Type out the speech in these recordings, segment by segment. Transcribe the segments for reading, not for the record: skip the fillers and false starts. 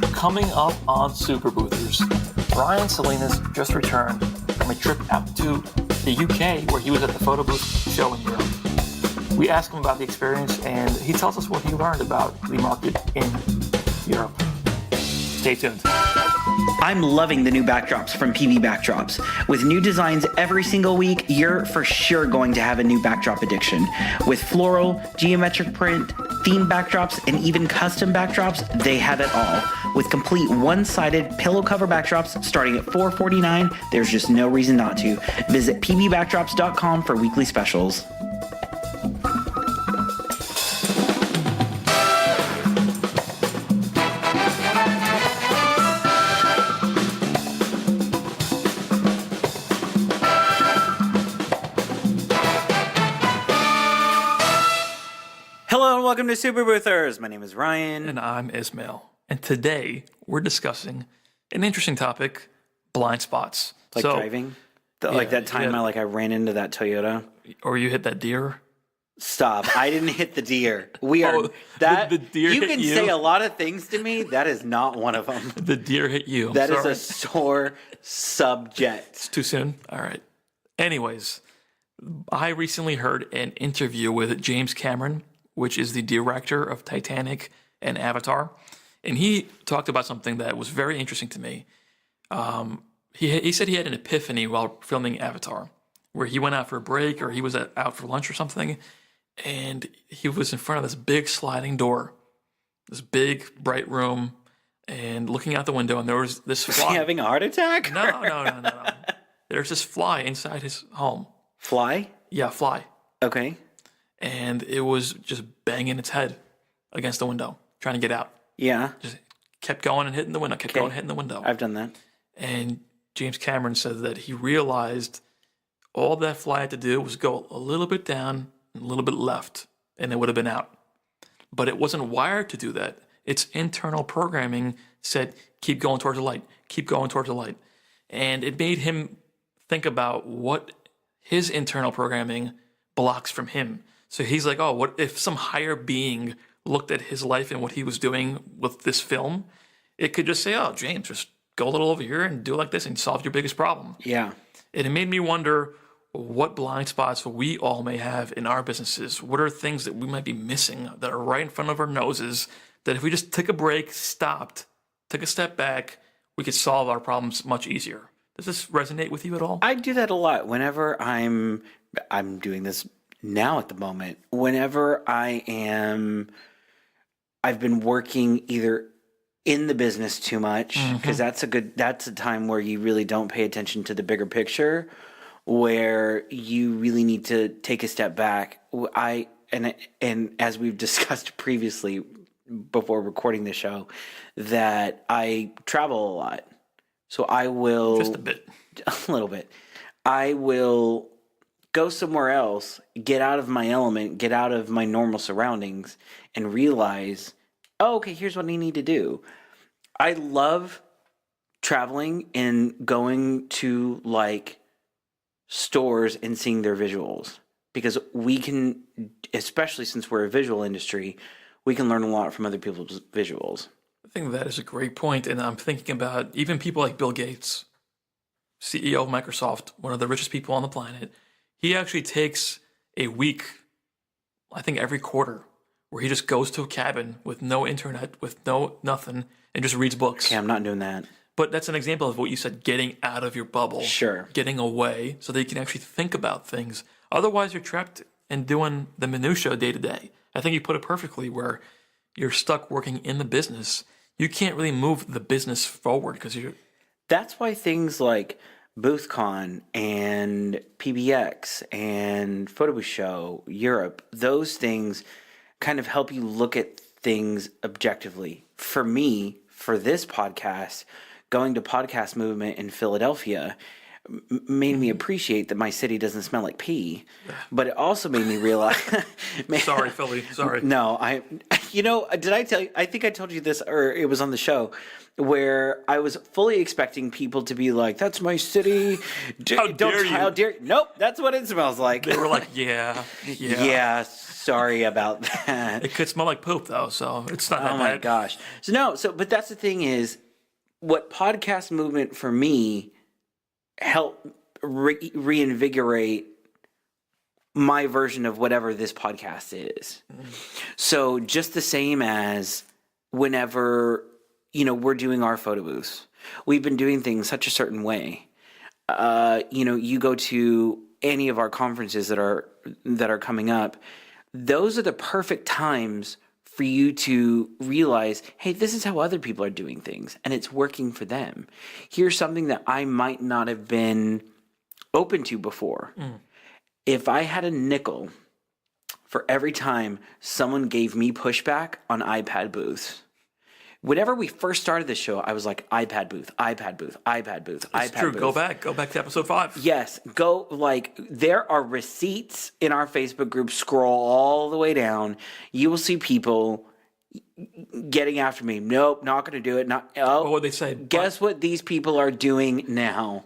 Coming up on Super Boothers, Brian Salinas just returned from a trip out to the UK where he was at the photo booth show in Europe. We asked him about the experience and he tells us what he learned about the market in Europe. Stay tuned. I'm loving the new backdrops from PB Backdrops. With new designs every single week, you're for sure going to have a new backdrop addiction. With floral, geometric print, theme backdrops, and even custom backdrops, they have it all. With complete one-sided pillow cover backdrops starting at $4.49, there's just no reason not to. Visit pbbackdrops.com for weekly specials. Hello and welcome to Super Boothers. My name is Ryan. And I'm Ismail. And today we're discussing an interesting topic, blind spots. Like driving? Like that time I ran into that Toyota? Or you hit that deer? Stop. I didn't hit the deer. We are the deer you hit can you? say a lot of things to me. That is not one of them. The deer hit you. That is a sore subject. It's too soon? All right. Anyways, I recently heard an interview with James Cameron, which is the director of Titanic and Avatar. And he talked about something that was very interesting to me. He said he had an epiphany while filming Avatar, where he went out for a break or he was out for lunch or something, and he was in front of this big sliding door, this big bright room, and looking out the window, and there was this fly. Was he having a heart attack? No. There's this fly inside his home. Fly? Yeah, fly. Okay. And it was just banging its head against the window, trying to get out. Yeah. Just kept going and hitting the window, hitting the window. I've done that. And James Cameron said that he realized all that fly had to do was go a little bit down and a little bit left, and it would have been out. But it wasn't wired to do that. Its internal programming said, keep going towards the light, keep going towards the light. And it made him think about what his internal programming blocks from him. So he's like, oh, what if some higher being looked at his life and what he was doing with this film? It could just say, oh, James, just go a little over here and do it like this and solve your biggest problem. Yeah. And it made me wonder what blind spots we all may have in our businesses. What are things that we might be missing that are right in front of our noses that if we just took a break, stopped, took a step back, we could solve our problems much easier? Does this resonate with you at all? I do that a lot whenever I'm doing this now at the moment. Whenever I've been working either in the business too much, because that's a time where you really don't pay attention to the bigger picture, where you really need to take a step back. And as we've discussed previously before recording the show, that I travel a lot. So I will Just a little bit. I will go somewhere else, get out of my element, get out of my normal surroundings, and realize, oh, okay, here's what I need to do. I love traveling and going to stores and seeing their visuals, because we can, especially since we're a visual industry, we can learn a lot from other people's visuals. I think that is a great point. And I'm thinking about even people like Bill Gates, CEO of Microsoft, one of the richest people on the planet. He actually takes a week, I think every quarter, where he just goes to a cabin with no internet, with no nothing, and just reads books. Okay, I'm not doing that. But that's an example of what you said, getting out of your bubble. Sure. Getting away so that you can actually think about things. Otherwise, you're trapped and doing the minutia day to day. I think you put it perfectly, where you're stuck working in the business. You can't really move the business forward because you're... That's why things like BoothCon and PBX and Photobooth Show, Europe, those things kind of help you look at things objectively. For me, for this podcast, going to Podcast Movement in Philadelphia made me appreciate that my city doesn't smell like pee, but it also made me realize... Sorry, Philly. Sorry. No, You know, did I tell you? I think I told you this, or it was on the show, where I was fully expecting people to be like, "That's my city." How dare you? How dare you? Nope, that's what it smells like. They were like, yeah. Yeah, sorry about that. It could smell like poop though, so it's not that Oh bad. my gosh. But that's the thing is, what podcast movement for me helped reinvigorate my version of whatever this podcast is. So just the same as whenever, we're doing our photo booths, we've been doing things such a certain way. You go to any of our conferences that are coming up, those are the perfect times for you to realize, hey, this is how other people are doing things, and it's working for them. Here's something that I might not have been open to before. If I had a nickel for every time someone gave me pushback on iPad booths, whenever we first started this show, I was like, iPad booth, iPad booth, iPad booth, It's iPad true. booth. Go back to episode 5. Yes, there are receipts in our Facebook group. Scroll all the way down. You will see people getting after me. Nope, not going to do it. What would they say? Guess what these people are doing now?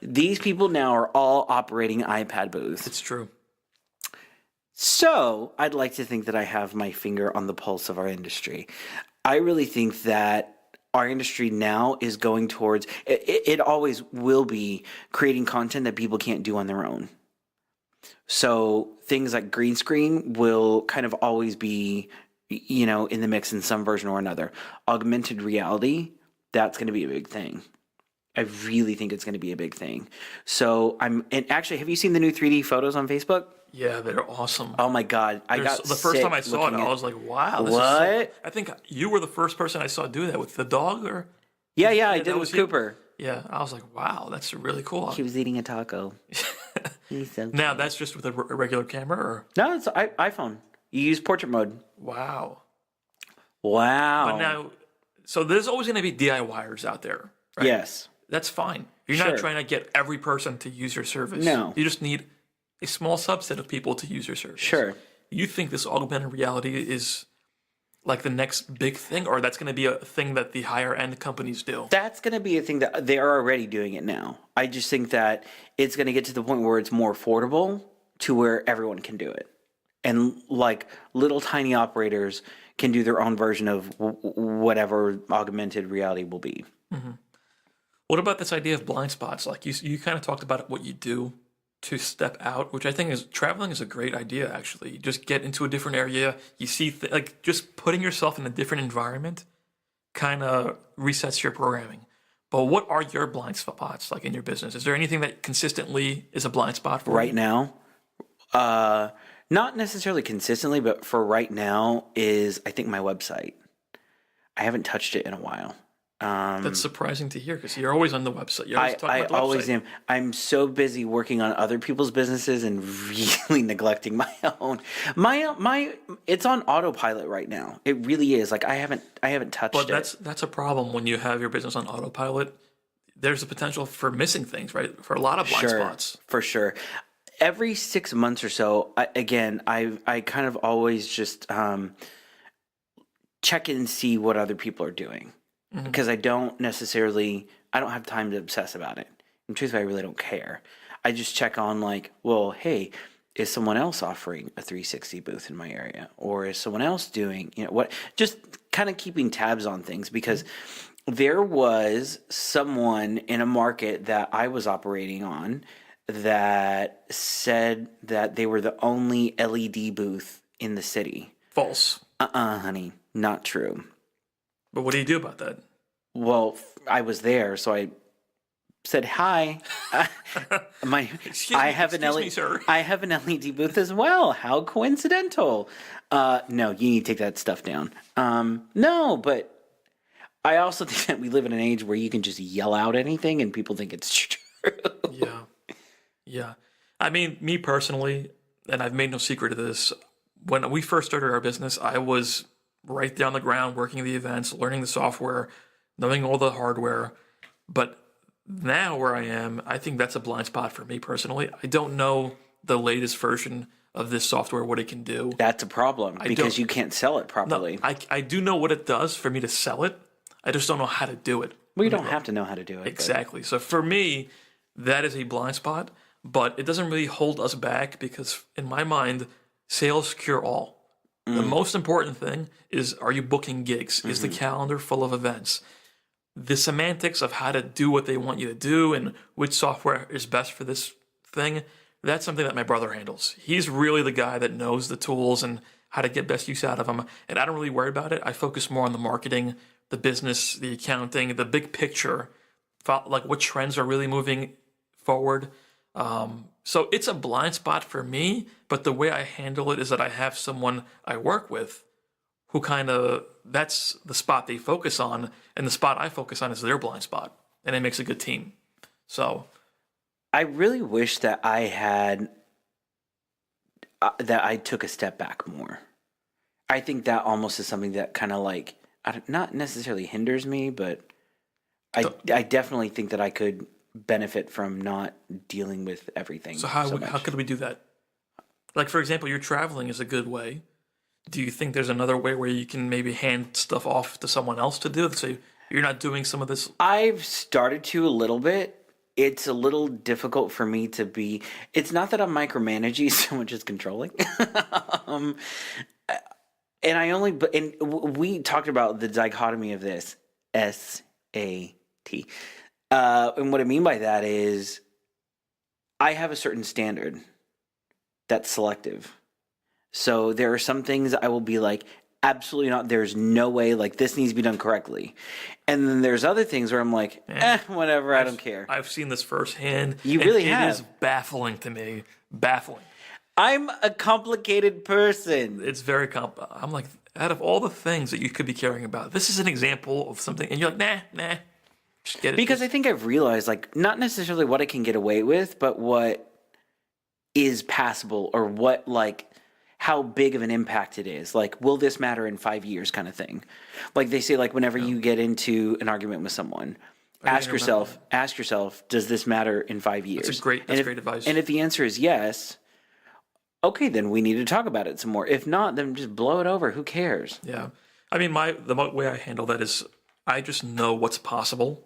These people now are all operating iPad booths. It's true. So I'd like to think that I have my finger on the pulse of our industry. I really think that our industry now is going towards, it always will be creating content that people can't do on their own. So things like green screen will kind of always be, in the mix in some version or another. Augmented reality, that's going to be a big thing. I really think it's going to be a big thing. So and actually, have you seen the new 3D photos on Facebook? Yeah, they're awesome. Oh my God. The first time I saw it, I was like, wow. This What? Is I think you were the first person I saw do that with the dog, or? Yeah, I did that it was with you? Cooper. Yeah, I was like, wow, that's really cool. He was eating a taco. He's so Now, that's just with a regular camera, or? No, it's iPhone. You use portrait mode. Wow. Wow. But now, so there's always going to be DIYers out there, right? Yes. That's fine. You're Sure. not trying to get every person to use your service. No. You just need a small subset of people to use your service. Sure. You think this augmented reality is like the next big thing, or that's going to be a thing that the higher end companies do? That's going to be a thing that they are already doing it now. I just think that it's going to get to the point where it's more affordable to where everyone can do it. And like little tiny operators can do their own version of whatever augmented reality will be. What about this idea of blind spots? Like you kind of talked about what you do to step out, which I think is traveling is a great idea. Actually, you just get into a different area. You see, like just putting yourself in a different environment, kind of resets your programming. But what are your blind spots like in your business? Is there anything that consistently is a blind spot for Right you? now, not necessarily consistently, but for right now is I think my website. I haven't touched it in a while. That's surprising to hear because you're always on the website. You're always talking about the always website. am. I'm so busy working on other people's businesses and really neglecting my own. My it's on autopilot right now. It really is. Like I haven't touched But it. that's a problem when you have your business on autopilot. There's a potential for missing things, right? For a lot of blind spots. For sure. Every 6 months or so, I kind of always just check in and see what other people are doing. Because I don't have time to obsess about it. And truthfully, I really don't care. I just check on like, well, hey, is someone else offering a 360 booth in my area? Or is someone else doing, what? Just kind of keeping tabs on things because there was someone in a market that I was operating on that said that they were the only LED booth in the city. False. Honey, not true. But what do you do about that? Well, I was there, so I said hi. I have an Excuse me, sir. I have an LED booth as well. How coincidental. No, you need to take that stuff down. No, but I also think that we live in an age where you can just yell out anything and people think it's true. Yeah. I mean, me personally, and I've made no secret of this, when we first started our business, I was right there on the ground working the events, learning the software, knowing all the hardware. But now where I am, I think that's a blind spot for me personally. I don't know the latest version of this software, what it can do. That's a problem because you can't sell it No, properly. I do know what it does for me to sell it. I just don't know how to do it. Well, you don't have to know how to do it. Exactly. So for me, that is a blind spot, but it doesn't really hold us back because in my mind, sales cure all. The most important thing is, are you booking gigs? Is the calendar full of events? The semantics of how to do what they want you to do and which software is best for this thing, that's something that my brother handles. He's really the guy that knows the tools and how to get best use out of them. And I don't really worry about it. I focus more on the marketing, the business, the accounting, the big picture, like what trends are really moving forward. So it's a blind spot for me, but the way I handle it is that I have someone I work with who that's the spot they focus on, and the spot I focus on is their blind spot, and it makes a good team. So I really wish that I had, that I took a step back more. I think that almost is something that kind of like, not necessarily hinders me, but I definitely think that I could benefit from not dealing with everything. So how could we do that? Like, for example, your traveling is a good way. Do you think there's another way where you can maybe hand stuff off to someone else to do? So you're not doing some of this? I've started to a little bit. It's a little difficult for me to be. It's not that I'm micromanaging so much as controlling. And we talked about the dichotomy of this SAT. And what I mean by that is I have a certain standard that's selective. So there are some things I will be like, absolutely not. There's no way, like, this needs to be done correctly. And then there's other things where I'm like, whatever, I don't care. I've seen this firsthand. You really have. It is baffling to me. Baffling. I'm a complicated person. It's very I'm like, out of all the things that you could be caring about, this is an example of something, and you're like, nah. Just get it. Because I think I've realized, like, not necessarily what I can get away with, but what is passable, or what, like, how big of an impact it is. Like, will this matter in 5 years kind of thing? Like they say, like, whenever you get into an argument with someone, ask yourself, does this matter in 5 years? That's great advice. And if the answer is yes, okay, then we need to talk about it some more. If not, then just blow it over. Who cares? Yeah. I mean, the way I handle that is I just know what's possible,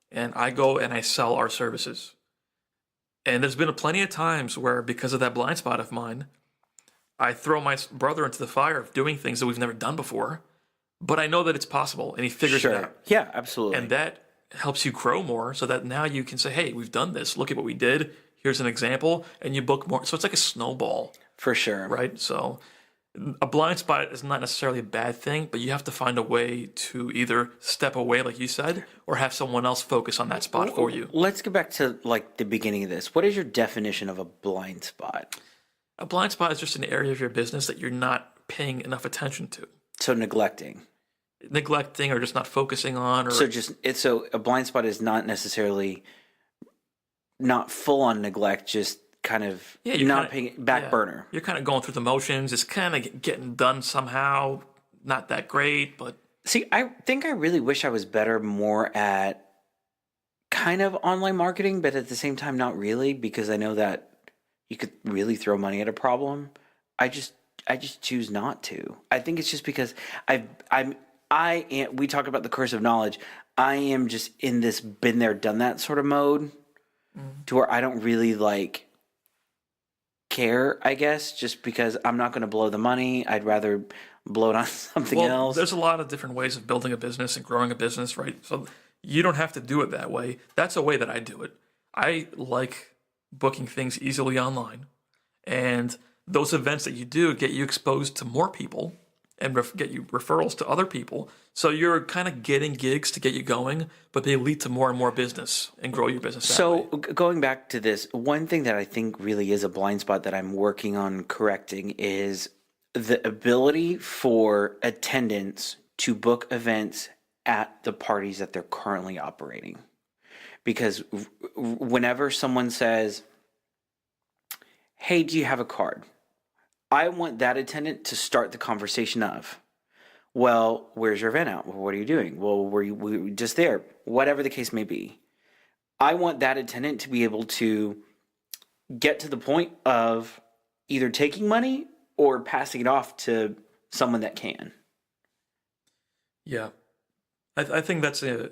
and I go and I sell our services. And there's been plenty of times where, because of that blind spot of mine, I throw my brother into the fire of doing things that we've never done before, but I know that it's possible, and he figures it out. Yeah, absolutely. And that helps you grow more, so that now you can say, hey, we've done this. Look at what we did. Here's an example, and you book more. So it's like a snowball. For sure. Right? So a blind spot is not necessarily a bad thing, but you have to find a way to either step away, like you said, or have someone else focus on that spot for you. Let's go back to, like, the beginning of this. What is your definition of a blind spot? A blind spot is just an area of your business that you're not paying enough attention to. So neglecting or just not focusing on. Or So a blind spot is not necessarily not full on neglect, just kind of paying back burner. You're kind of going through the motions. It's kind of getting done somehow. Not that great, but see, I think I really wish I was more at kind of online marketing, but at the same time, not really, because I know that you could really throw money at a problem. I just choose not to. I think it's just because we talk about the curse of knowledge. I am just in this been there, done that sort of mode, to where I don't really like care, I guess, just because I'm not going to blow the money. I'd rather blow it on something else. There's a lot of different ways of building a business and growing a business, right? So you don't have to do it that way. That's a way that I do it. I like booking things easily online, and those events that you do get you exposed to more people and get you referrals to other people. So you're kind of getting gigs to get you going, but they lead to more and more business and grow your business. So going back to this, one thing that I think really is a blind spot that I'm working on correcting is the ability for attendants to book events at the parties that they're currently operating. Because whenever someone says, hey, do you have a card? I want that attendant to start the conversation of, well, where's your event at? Well, what are you doing? Well, were you just there? Whatever the case may be. I want that attendant to be able to get to the point of either taking money or passing it off to someone that can. Yeah. I think that's a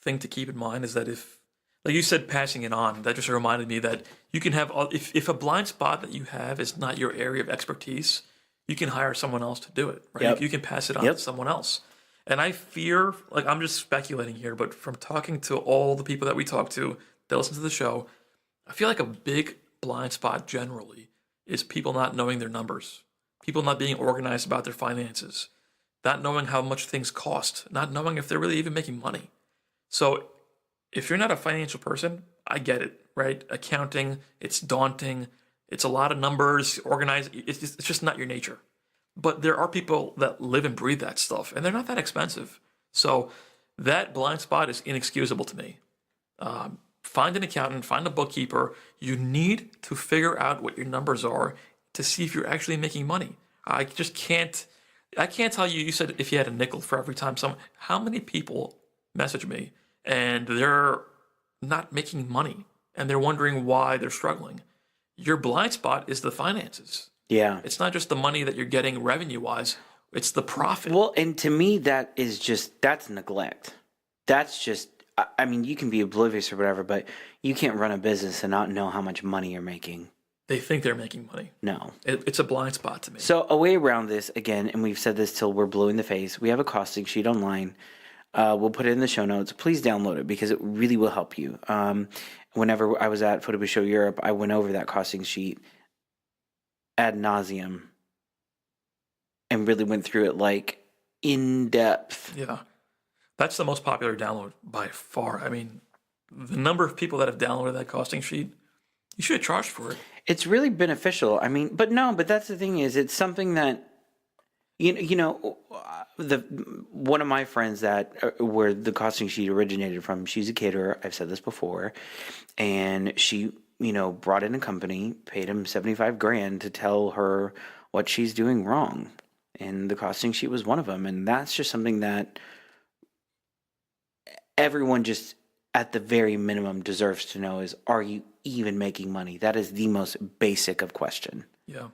thing to keep in mind is that if, like you said, passing it on, that just reminded me that you can have, if a blind spot that you have is not your area of expertise, you can hire someone else to do it, right? Yep. You can pass it on to someone else. And I fear, like I'm just speculating here, but from talking to all the people that we talk to that listen to the show, I feel like a big blind spot generally is people not knowing their numbers, people not being organized about their finances, not knowing how much things cost, not knowing if they're really even making money. So if you're not a financial person, I get it, right? Accounting, it's daunting. It's a lot of numbers, organized. It's just not your nature. But there are people that live and breathe that stuff, and they're not that expensive. So that blind spot is inexcusable to me. Find an accountant, find a bookkeeper. You need to figure out what your numbers are to see if you're actually making money. I just can't. I can't tell you. You said if you had a nickel for every time someone. How many people message me and they're not making money and they're wondering why they're struggling? Your blind spot is the finances. Yeah. It's not just the money that you're getting revenue wise. It's the profit. Well, and to me, that's neglect. That's just, I mean, you can be oblivious or whatever, but you can't run a business and not know how much money you're making. They think they're making money. No. It's a blind spot to me. So a way around this, again, and we've said this till we're blue in the face, we have a costing sheet online. We'll put it in the show notes. Please download it because it really will help you. Whenever I was at Photobooth Show Europe, I went over that costing sheet ad nauseum and really went through it like in depth. Yeah. That's the most popular download by far. I mean, the number of people that have downloaded that costing sheet, you should have charged for it. It's really beneficial. I mean, but that's the thing is, it's something that, one of my friends that where the costing sheet originated from, she's a caterer. I've said this before, and she, brought in a company, paid him $75,000 to tell her what she's doing wrong, and the costing sheet was one of them. And that's just something that everyone just at the very minimum deserves to know is, are you even making money? That is the most basic of question. Yeah.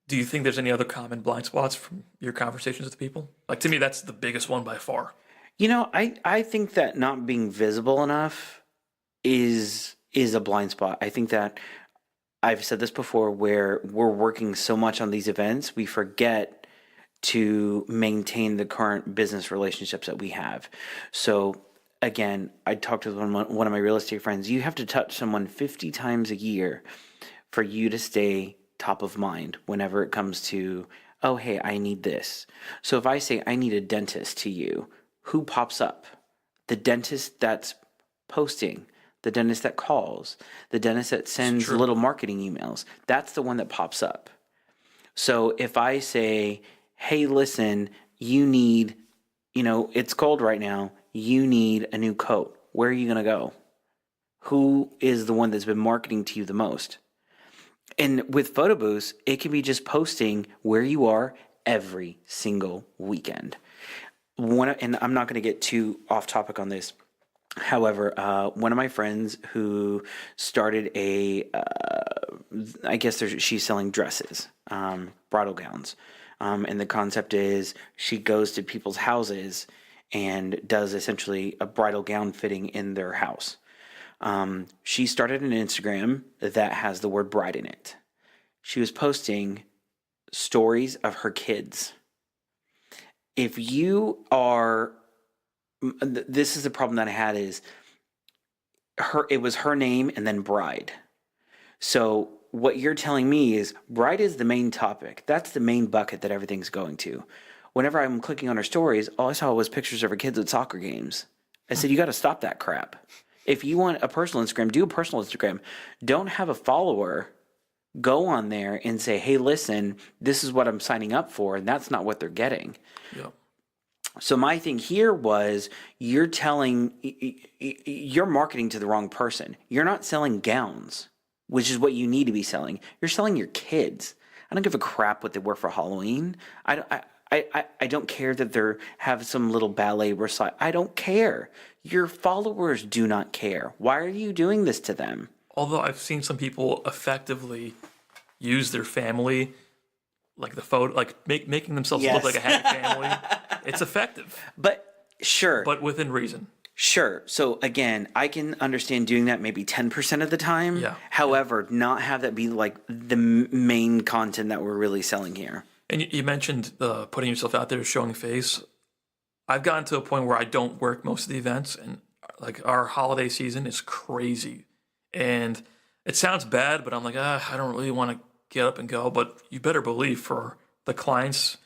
Do you think there's any other common blind spots from your conversations with people? Like, to me, that's the biggest one by far. I think that not being visible enough is a blind spot. I think that I've said this before, where we're working so much on these events, we forget to maintain the current business relationships that we have. So again, I talked to one of my real estate friends. You have to touch someone 50 times a year for you to stay top of mind whenever it comes to, oh, hey, I need this. So if I say I need a dentist to you, who pops up? The dentist that's posting, the dentist that calls, the dentist that sends little marketing emails. That's the one that pops up. So if I say, hey, listen, you need, it's cold right now, you need a new coat. Where are you going to go? Who is the one that's been marketing to you the most? And with photo booths, it can be just posting where you are every single weekend. And I'm not going to get too off topic on this. However, one of my friends who started she's selling dresses, bridal gowns. And the concept is she goes to people's houses and does essentially a bridal gown fitting in their house. She started an Instagram that has the word bride in it. She was posting stories of her kids. If you are, this is the problem that I had is it was her name and then bride. So what you're telling me is bride is the main topic. That's the main bucket that everything's going to. Whenever I'm clicking on her stories, all I saw was pictures of her kids at soccer games. I said, you got to stop that crap. If you want a personal Instagram, do a personal Instagram. Don't have a follower go on there and say, hey, listen, this is what I'm signing up for. And that's not what they're getting. Yeah. So my thing here was you're marketing to the wrong person. You're not selling gowns, which is what you need to be selling. You're selling your kids. I don't give a crap what they wear for Halloween. I don't care that they have some little ballet recital. I don't care. Your followers do not care. Why are you doing this to them? Although I've seen some people effectively use their family, like the photo, like making themselves Yes. look like a happy family. It's effective, But sure. but within reason. Sure. So again, I can understand doing that maybe 10% of the time. Yeah. However, not have that be like the main content that we're really selling here. And you mentioned putting yourself out there, showing face. I've gotten to a point where I don't work most of the events, and like our holiday season is crazy. And it sounds bad, but I'm like, I don't really want to get up and go. But you better believe for the clients,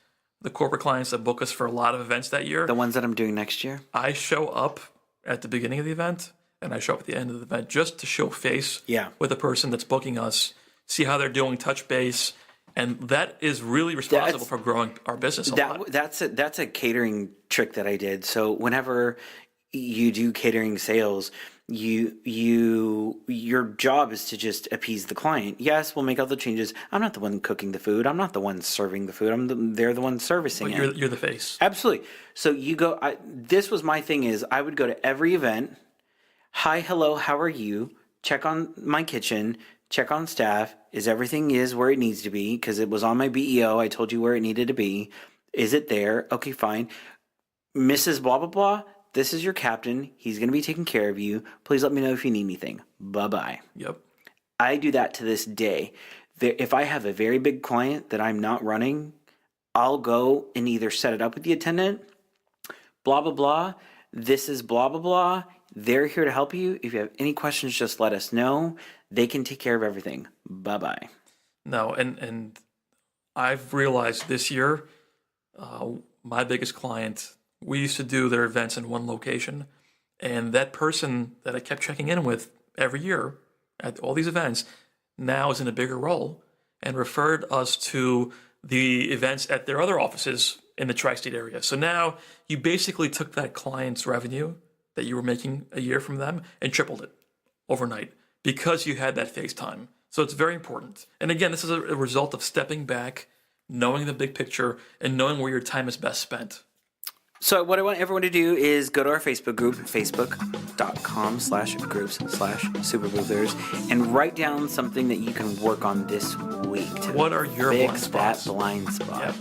the corporate clients that book us for a lot of events that year, The ones that I'm doing next year. I show up at the beginning of the event and I show up at the end of the event just to show face Yeah. with the person that's booking us, see how they're doing, touch base. And that is really responsible for growing our business a lot. That's a catering trick that I did. So whenever you do catering sales, your job is to just appease the client. Yes, we'll make all the changes. I'm not the one cooking the food. I'm not the one serving the food. They're the one servicing But it. you're the face. Absolutely. So you go. This was my thing. Is I would go to every event. Hi, hello, how are you? Check on my kitchen. Check on staff. Is everything where it needs to be? Because it was on my BEO. I told you where it needed to be. Is it there? Okay, fine. Mrs. Blah blah blah. This is your captain. He's going to be taking care of you. Please let me know if you need anything. Bye bye. Yep. I do that to this day. If I have a very big client that I'm not running, I'll go and either set it up with the attendant. Blah blah blah. This is blah blah blah. They're here to help you. If you have any questions, just let us know. They can take care of everything. Bye-bye. No, and I've realized this year, my biggest client, we used to do their events in one location, and that person that I kept checking in with every year at all these events now is in a bigger role and referred us to the events at their other offices in the tri-state area. So now you basically took that client's revenue that you were making a year from them and tripled it overnight because you had that FaceTime. So it's very important. And again, this is a result of stepping back, knowing the big picture, and knowing where your time is best spent. So what I want everyone to do is go to our Facebook group, facebook.com/groups/superboozers, and write down something that you can work on this week to What are your blind fix that spots? blind spot. Yep.